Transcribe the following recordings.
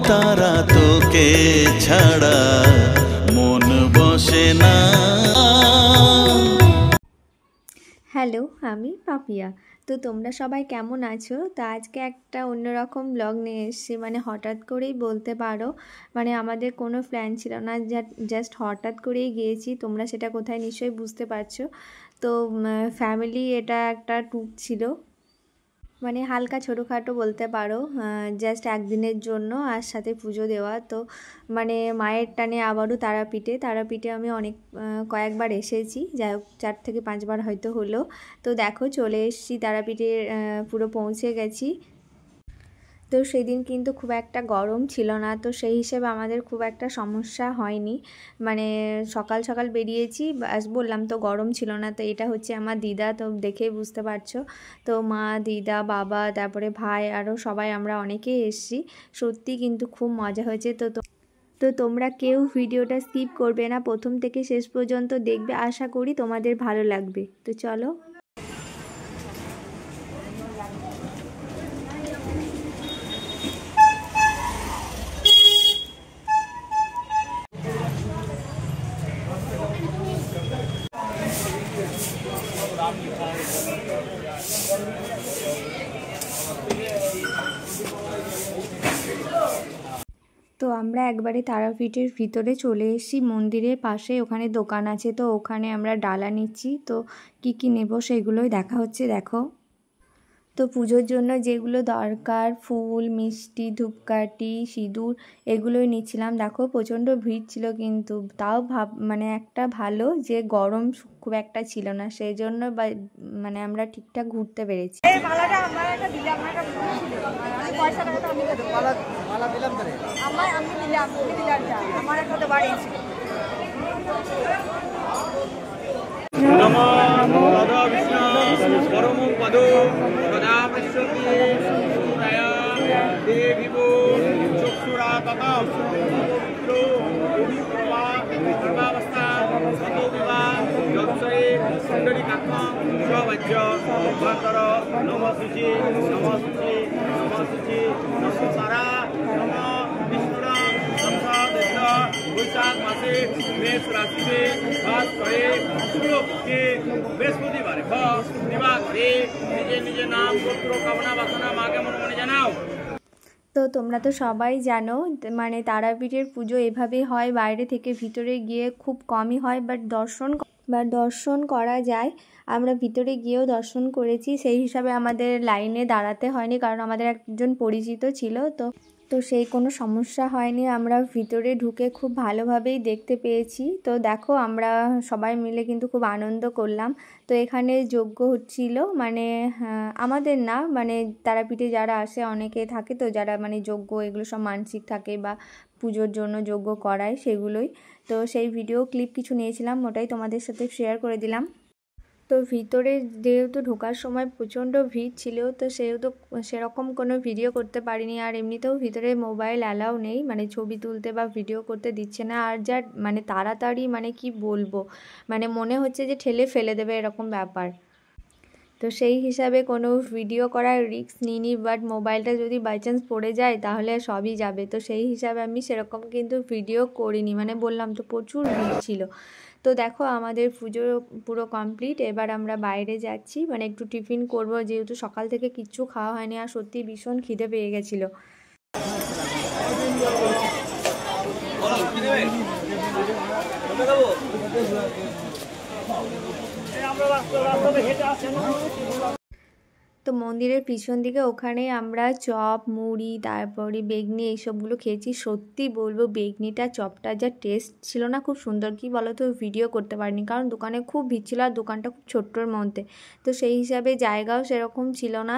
তারা তোকে ছাড়া মন বসে না। হ্যালো, আমি পাপিয়া। তো তোমরা সবাই কেমন আছো? তো আজকে একটা অন্যরকম ব্লগ নিয়ে এসেছি, মানে হঠাৎ করেই বলতে পারো। মানে আমাদের কোনো প্ল্যান ছিল না, জাস্ট হঠাৎ করেই গিয়েছি। তোমরা সেটা কোথায় নিশ্চয়ই বুঝতে পারছো। তো ফ্যামিলি এটা একটা ট্যুর ছিল, মানে হালকা ছোটোখাটো বলতে পারো, জাস্ট একদিনের জন্য, আর সাথে পুজো দেওয়া। তো মানে মায়ের টানে আবারও তারাপীঠে আমি অনেক কয়েকবার এসেছি, যাই হোক 4 থেকে 5 বার হয়তো হলো। তো দেখো চলে এসেছি তারাপীঠে, পুরো পৌঁছে গেছি। তো সেদিন কিন্তু খুব একটা গরম ছিল না, তো সেই হিসেবে আমাদের খুব একটা সমস্যা হয়নি। মানে সকাল সকাল বেরিয়েছি, বাস বললাম তো গরম ছিল না। তো এটা হচ্ছে আমার দিদা, তো দেখেই বুঝতে পারছো। তো মা, দিদা, বাবা, তারপরে ভাই, আরও সবাই আমরা অনেকেই এসেছি। সত্যি কিন্তু খুব মজা হয়েছে। তো তোমরা কেউ ভিডিওটা স্কিপ করবে না, প্রথম থেকে শেষ পর্যন্ত দেখবে, আশা করি তোমাদের ভালো লাগবে। তো চলো। তো আমরা একবারে তারাপীঠের ভিতরে চলে এসেছি, মন্দিরের পাশে ওখানে দোকান আছে। তো ওখানে আমরা ডালা নিচ্ছি, তো কি নেব সেগুলোই দেখা হচ্ছে। দেখো, তো পুজোর জন্য যেগুলো দরকার, ফুল, মিষ্টি, ধূপকাঠি, সিঁদুর, এগুলোই নিচ্ছিলাম। দেখো প্রচণ্ড ভিড় ছিল, কিন্তু তাও মানে একটা ভালো যে গরম খুব একটা ছিল না, সেই জন্য মানে আমরা ঠিকঠাক ঘুরতে পেরেছি। বৈশাখ মাসে মেষ রাশিতে বাস করে শুক্লপক্ষে বৃহস্পতিবারে দিবাকরে নিজের নিজের নাম, গোত্র, কামনা বাসনা মাকে মনে মনে জানাও। তো তোমরা তো সবাই জানো, মানে তারাপীঠের পুজো এভাবেই হয়, বাইরে থেকে ভিতরে গিয়ে খুব কমই হয়, বাট দর্শন করা যায়। আমরা ভিতরে গিয়েও দর্শন করেছি, সেই হিসাবে আমাদের লাইনে দাঁড়াতে হয়নি, কারণ আমাদের একজন পরিচিত ছিল। তো সেই কোনো সমস্যা হয়নি, আমরা ভিতরে ঢুকে খুব ভালোভাবেই দেখতে পেয়েছি। তো দেখো আমরা সবাই মিলে কিন্তু খুব আনন্দ করলাম। তো এখানে যজ্ঞ হচ্ছিল, মানে আমাদের না, মানে তারাপীঠে যারা আসে অনেকে থাকে, তো যারা মানে যজ্ঞ এগুলো সব মানসিক থাকে বা পুজোর জন্য যজ্ঞ করায় সেগুলোই। তো সেই ভিডিও ক্লিপ কিছু নিয়েছিলাম, ওটাই তোমাদের সাথে শেয়ার করে দিলাম। তো ভিতরে যেহেতু ঢোকার সময় প্রচণ্ড ভিড় ছিল, তো সেহেতু সেরকম কোনো ভিডিও করতে পারিনি। আর এমনিতেও ভিতরে মোবাইল অ্যালাউ নেই, মানে ছবি তুলতে বা ভিডিও করতে দিচ্ছে না। আর যা মানে তাড়াতাড়ি, মানে কি বলবো, মানে মনে হচ্ছে যে ঠেলে ফেলে দেবে এরকম ব্যাপার। তো সেই হিসাবে কোনো ভিডিও করার রিস্ক নিইনি, বাট মোবাইলটা যদি বাই চান্স পড়ে যায় তাহলে সবই যাবে। তো সেই হিসাবে আমি সেরকম কিন্তু ভিডিও করিনি, মানে বললাম তো প্রচুর ভিড় ছিল। তো দেখো আমাদের পুজো পুরো কমপ্লিট, এবার আমরা বাইরে যাচ্ছি, মানে একটু টিফিন করব, যেহেতু সকাল থেকে কিচ্ছু খাওয়া হয়নি, আর সত্যি ভীষণ খিদে পেয়ে গেছিলো। তো মন্দিরের পিছন দিকে ওখানে আমরা চপ, মুড়ি, তারপরে বেগনি এইসবগুলো খেয়েছি। সত্যি বলবো বেগনিটা, চপটা যা টেস্ট ছিল না, খুব সুন্দর। কি বলো তো, ভিডিও করতে পারিনি কারণ দোকানে খুব ভিড় ছিল, আর দোকানটা খুব ছোট্টর মধ্যে। তো সেই হিসাবে জায়গাও সেরকম ছিল না,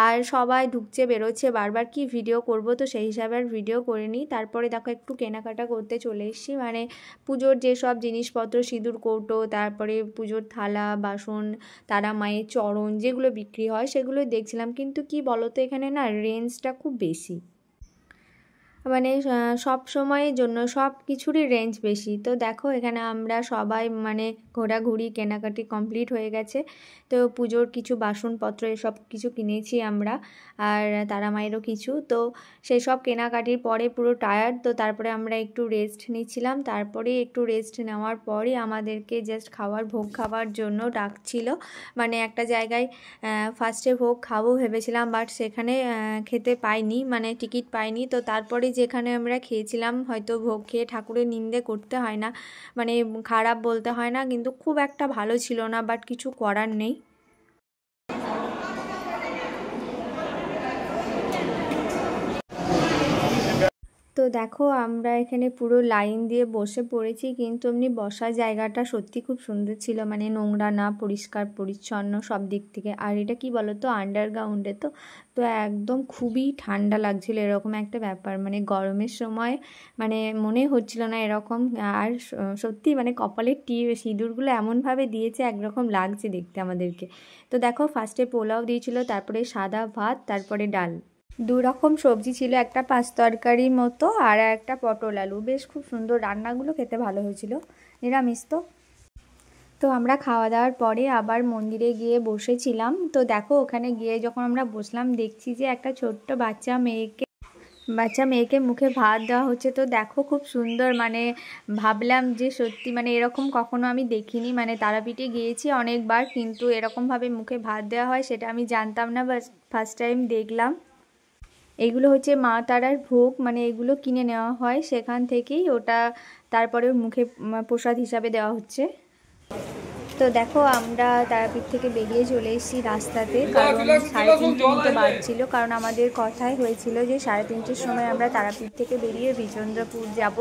আর সবাই ঢুকছে বেরোচ্ছে বারবার, কি ভিডিও করব। তো সেই হিসাবে আর ভিডিও করিনি। তারপরে দেখো একটু কেনাকাটা করতে চলে এসেছি, মানে পুজোর যেসব জিনিসপত্র, সিঁদুর কৌটো, তারপরে পুজোর থালা বাসন, তারা মায়ের চরণ যেগুলো বিক্রি হয় সেগুলো দেখছিলাম। কিন্তু কি বলতো, এখানে না রেঞ্জটা খুব বেশি। মানে সব সময়ের জন্য সব কিছুরই রেঞ্জ বেশি। তো দেখো এখানে আমরা সবাই মানে ঘোরাঘুরি কেনাকাটি কমপ্লিট হয়ে গেছে। তো পুজোর কিছু বাসনপত্র এসব কিছু কিনেছি আমরা, আর তারা মায়েরও কিছু। তো সেই সব কেনাকাটির পরে পুরো টায়ার্ড, তো তারপরে আমরা একটু রেস্ট নিচ্ছিলাম। তারপরে একটু রেস্ট নেওয়ার পরে আমাদেরকে জাস্ট ভোগ খাওয়ার জন্য ডাকছিল। মানে একটা জায়গায় ফার্স্টে ভোগ খাবো ভেবেছিলাম, বাট সেখানে খেতে পাইনি, মানে টিকিট পাইনি। তো তারপরে যেখানে আমরা খেয়েছিলাম, হয়তো ভোগ খেয়ে ঠাকুরের নিন্দে করতে হয় না, মানে খারাপ বলতে হয় না, কিন্তু খুব একটা ভালো ছিল না, বাট কিছু করার নেই। তো দেখো আমরা এখানে পুরো লাইন দিয়ে বসে পড়েছি, কিন্তু এমনি বসার জায়গাটা সত্যি খুব সুন্দর ছিল, মানে নোংরা না, পরিষ্কার পরিচ্ছন্ন সব দিক থেকে। আর এটা কি বলো তো, আন্ডারগ্রাউন্ডে তো তো একদম খুবই ঠান্ডা লাগছিল, এরকম একটা ব্যাপার। মানে গরমের সময় মানে মনে হচ্ছিল না এরকম। আর সত্যি মানে কপালের সিঁদুরগুলো এমনভাবে দিয়েছে, একরকম লাগছে দেখতে আমাদেরকে। তো দেখো ফার্স্টে পোলাও দিয়েছিল, তারপরে সাদা ভাত, তারপরে ডাল, 2 রকম সবজি ছিল, একটা পাঁচ তরকারির মতো আর একটা পটল আলু। বেশ খুব সুন্দর, রান্নাগুলো খেতে ভালো হয়েছিল, নিরামিষ তো। তো আমরা খাওয়া দাওয়ার পরে আবার মন্দিরে গিয়ে বসেছিলাম। তো দেখো ওখানে গিয়ে যখন আমরা বসলাম, দেখছি যে একটা ছোট্ট বাচ্চা মেয়েকে মুখে ভাত দেওয়া হচ্ছে। তো দেখো খুব সুন্দর, মানে ভাবলাম যে সত্যি মানে এরকম কখনো আমি দেখিনি। মানে তারাপীঠে গিয়েছি অনেকবার, কিন্তু এরকমভাবে মুখে ভাত দেওয়া হয় সেটা আমি জানতাম না, বাট ফার্স্ট টাইম দেখলাম। এগুলো হচ্ছে মা তারার ভোগ, মানে এগুলো কিনে নেওয়া হয় সেখান থেকেই, ওটা তারপরে মুখে প্রসাদ হিসাবে দেওয়া হচ্ছে। তো দেখো আমরা তারাপীঠ থেকে বেরিয়ে চলে এসেছি রাস্তাতে, কারণ 3:30 মতো বাজছিল, কারণ আমাদের কথাই হয়েছিল যে 3:30-র সময় আমরা তারাপীঠ থেকে বেরিয়ে বিচন্দ্রপুর যাব।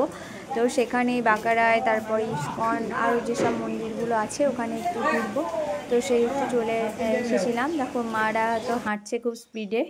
তো সেখানে বাঁকারায়, তারপরে ইস্কন, আরও যেসব মন্দিরগুলো আছে ওখানে একটু ঘুরবো। তো সেই একটু চলে এসেছিলাম। দেখো মারা তো হাঁটছে খুব স্পিডে।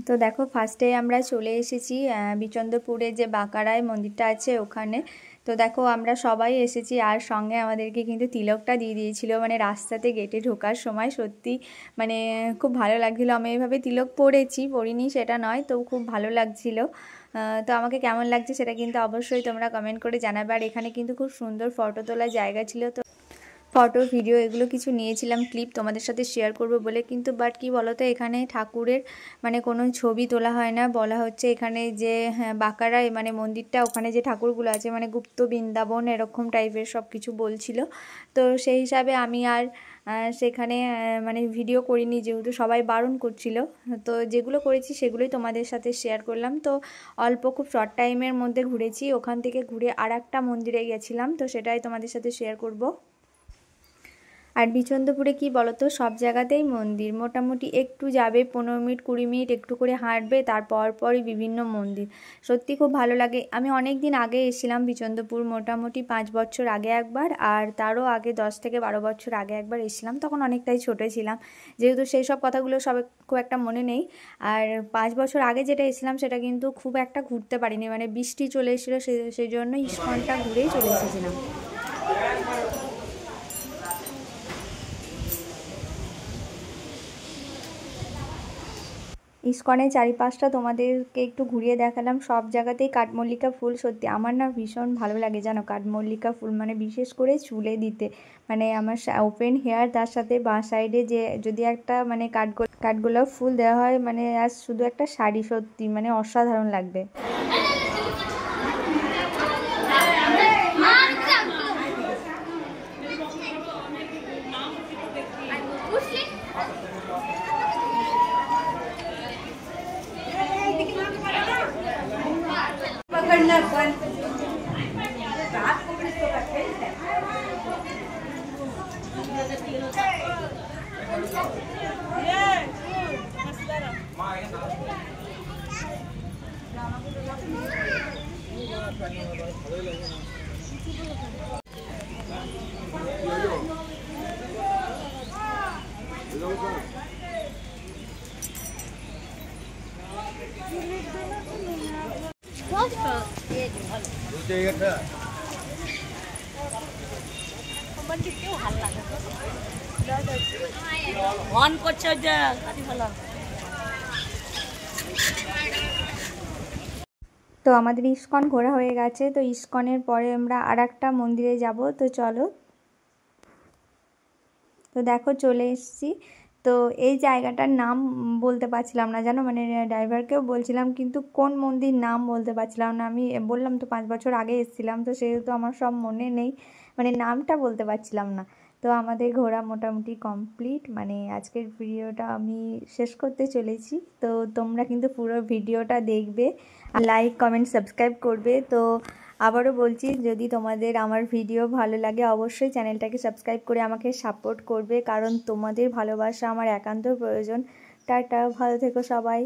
তো দেখো ফার্স্টে আমরা চলে এসেছি বিচন্দ্রপুরে যে বাঁকারায় মন্দিরটা আছে ওখানে। তো দেখো আমরা সবাই এসেছি, আর সঙ্গে আমাদেরকে কিন্তু তিলকটা দিয়ে দিয়েছিল, মানে রাস্তাতে গেটে ঢোকার সময়। সত্যি মানে খুব ভালো লাগছিলো। আমি এইভাবে তিলক পরিনি সেটা নয়, তো খুব ভালো লাগছিল। তো আমাকে কেমন লাগছে সেটা কিন্তু অবশ্যই তোমরা কমেন্ট করে জানাবে। আর এখানে কিন্তু খুব সুন্দর ফটো তোলার জায়গা ছিল, তো ফটো ভিডিও এগুলো কিছু নিয়েছিলাম ক্লিপ তোমাদের সাথে শেয়ার করব বলে। কিন্তু বাট কি বলো তো, এখানে ঠাকুরের মানে কোনো ছবি তোলা হয় না। বলা হচ্ছে এখানে যে বাঁকারায় মানে মন্দিরটা, ওখানে যে ঠাকুরগুলো আছে মানে গুপ্ত বৃন্দাবন এরকম টাইপের সব কিছু বলছিল। তো সেই হিসাবে আমি আর সেখানে মানে ভিডিও করিনি, যেহেতু সবাই বারণ করছিল। তো যেগুলো করেছি সেগুলোই তোমাদের সাথে শেয়ার করলাম। তো অল্প খুব শর্ট টাইমের মধ্যে ঘুরেছি। ওখান থেকে ঘুরে আর একটা মন্দিরে গেছিলাম, তো সেটাই তোমাদের সাথে শেয়ার করব। আর বিচন্দ্রপুরে কি বলতো, সব জায়গাতেই মন্দির, মোটামুটি একটু যাবে 15 মিনিট 20 মিনিট একটু করে হাঁটবে, তারপর পরই বিভিন্ন মন্দির। সত্যি খুব ভালো লাগে। আমি অনেক দিন আগে এসেছিলাম বিচন্দ্রপুর, মোটামুটি 5 বছর আগে একবার, আর তারও আগে 10 থেকে 12 বছর আগে একবার এসেছিলাম। তখন অনেকটাই ছোটো ছিলাম, যেহেতু সেই সব কথাগুলো সব খুব একটা মনে নেই। আর 5 বছর আগে যেটা এসেছিলাম সেটা কিন্তু খুব একটা ঘুরতে পারিনি, মানে বৃষ্টি চলে এসেছিলো, সেই জন্য ইস্কনটা ঘুরেই চলে এসেছিলাম। ইস্কনের চারিপাশটা তোমাদেরকে একটু ঘুরিয়ে দেখালাম। সব জায়গাতেই কাঠমল্লিকা ফুল। সত্যি আমার না ভীষণ ভালো লাগে জানো কাঠমল্লিকা ফুল, মানে বিশেষ করে চুলে দিতে। মানে আমার ওপেন হেয়ার, তার সাথে বাঁ সাইডে যে যদি একটা মানে কাঠগোলাপ ফুল দেওয়া হয়, মানে আর শুধু একটা শাড়ি, সত্যি মানে অসাধারণ লাগবে। অন করছে ওইটা কাটি ভালো। তো আমাদের ইস্কন ঘোরা হয়ে গেছে, তো ইস্কনের পরে আমরা আর একটা মন্দিরে যাব, তো চলো। তো দেখো চলে এসেছি। তো এই জায়গাটার নাম বলতে পারছিলাম না জানো, মানে ড্রাইভারকেও বলছিলাম কিন্তু কোন মন্দির নাম বলতে পারছিলাম না। আমি বললাম তো 5 বছর আগে এসেছিলাম, তো সেহেতু আমার সব মনে নেই, মানে নামটা বলতে পারছিলাম না। তো আমাদের ঘোরা মোটামুটি কমপ্লিট, মানে আজকের ভিডিওটা আমি শেষ করতে চলেছি। তো তোমরা কিন্তু পুরো ভিডিওটা দেখবে, লাইক কমেন্ট সাবস্ক্রাইব করবে। তো আবারও বলছি, যদি তোমাদের আমার ভিডিও ভালো লাগে অবশ্যই চ্যানেলটাকে সাবস্ক্রাইব করে আমাকে সাপোর্ট করবে, কারণ তোমাদের ভালোবাসা আমার একান্ত প্রয়োজন। টাটা, ভালো থেকো সবাই।